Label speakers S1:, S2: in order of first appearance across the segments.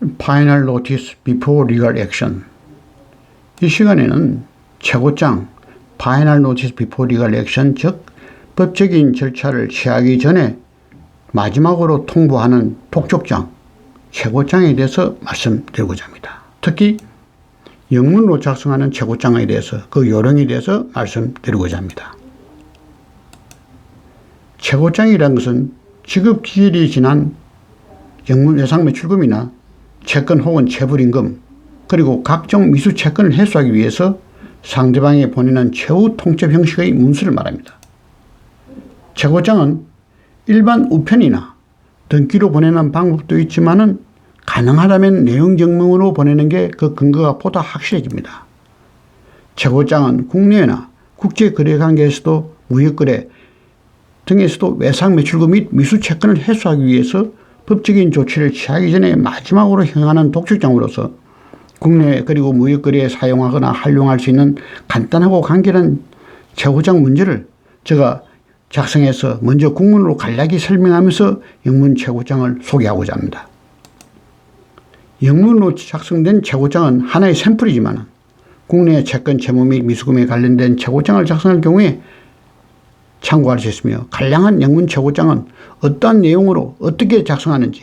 S1: Final Notice Before Legal Action. 이 시간에는 최고장 Final Notice Before Legal Action, 즉 법적인 절차를 취하기 전에 마지막으로 통보하는 독촉장, 최고장에 대해서 말씀드리고자 합니다. 특히 영문으로 작성하는 최고장에 대해서, 그 요령에 대해서 말씀드리고자 합니다. 최고장이라는 것은 지급기일이 지난 영문 외상매출금이나 채권 혹은 체불임금, 그리고 각종 미수 채권을 해소하기 위해서 상대방에 보내는 최후 통첩 형식의 문서를 말합니다. 최고장은 일반 우편이나 등기로 보내는 방법도 있지만은 가능하다면 내용증명으로 보내는 게 그 근거가 보다 확실해집니다. 최고장은 국내외나 국제거래관계에서도 무역거래 등에서도 외상매출금 및 미수채권을 해소하기 위해서 법적인 조치를 취하기 전에 마지막으로 행하는 독촉장으로서 국내외 그리고 무역거래에 사용하거나 활용할 수 있는 간단하고 간결한 최고장 문제를 제가 작성해서 먼저 국문으로 간략히 설명하면서 영문 최고장을 소개하고자 합니다. 영문으로 작성된 최고장은 하나의 샘플이지만 국내 채권 채무 및 미수금에 관련된 최고장을 작성할 경우에 참고할 수 있으며, 간략한 영문 최고장은 어떠한 내용으로 어떻게 작성하는지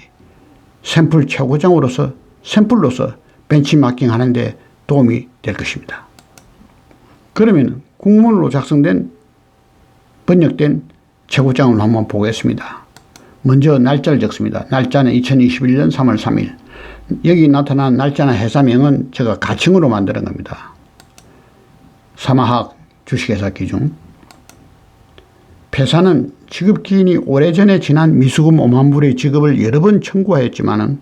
S1: 샘플 최고장으로서 샘플로서 벤치마킹 하는 데 도움이 될 것입니다. 그러면 국문으로 작성된 번역된 최고장을 한번 보겠습니다. 먼저 날짜를 적습니다. 날짜는 2021년 3월 3일. 여기 나타난 날짜나 회사명은 제가 가칭으로 만드는 겁니다. 사마학 주식회사 기준. 회사는 지급기인이 오래전에 지난 미수금 5만 불의 지급을 여러 번 청구하였지만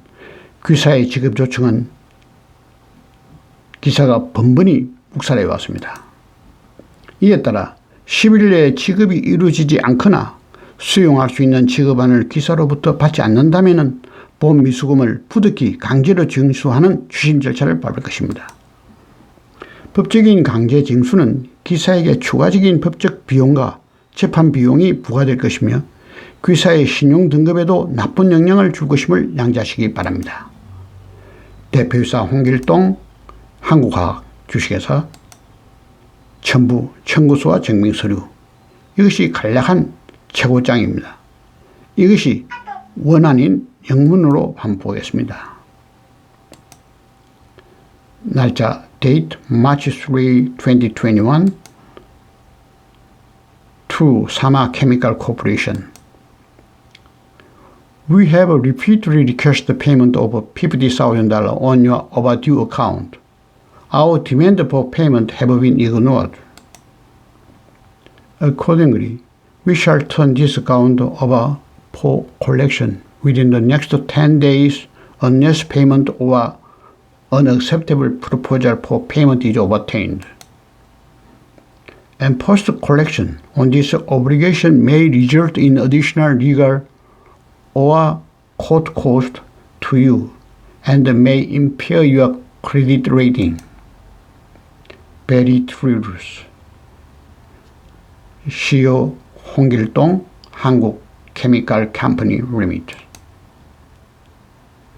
S1: 귀사의 지급 조청은 기사가 번번이 묵살해 왔습니다. 이에 따라 10일 내에 지급이 이루어지지 않거나 수용할 수 있는 지급안을 기사로부터 받지 않는다면 본 미수금을 부득이 강제로 징수하는 추심 절차를 밟을 것입니다. 법적인 강제 징수는 기사에게 추가적인 법적 비용과 재판 비용이 부과될 것이며 귀사의 신용 등급에도 나쁜 영향을 줄 것임을 양지하시기 바랍니다. 대표이사 홍길동, 한국화학 주식회사, 첨부 청구서와 증명서류. 이것이 간략한 최고장입니다. 이것이 원안인 영문으로 한번 보겠습니다. 날짜 date March 3, 2021 to Sama Chemical Corporation. We have repeatedly requested payment of $50,000 on your overdue account. Our demand for payment have been ignored. Accordingly, we shall turn this account over for collection within the next 10 days unless payment or an acceptable proposal for payment is obtained. And post-collection on this obligation may result in additional legal or court cost to you and may impair your credit rating. Very truths. CEO 홍길동 한국 케미컬 컴퍼니 리미티드.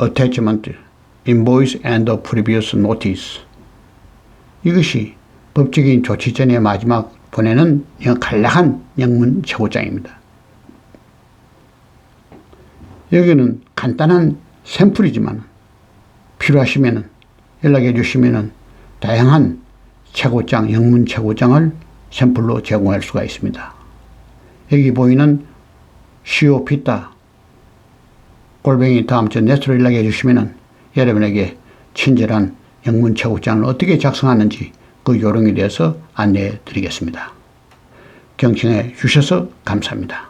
S1: Attachment, invoice and the previous notice. 이것이 법적인 조치 전에 마지막 보내는 간략한 영문 최고장입니다. 여기는 간단한 샘플이지만 필요하시면 연락해 주시면 다양한 최고장, 영문 최고장을 샘플로 제공할 수가 있습니다. 여기 보이는 시오피타 @net으로 연락해 주시면 여러분에게 친절한 영문 최고장을 어떻게 작성하는지 그 요령에 대해서 안내해 드리겠습니다. 경청해 주셔서 감사합니다.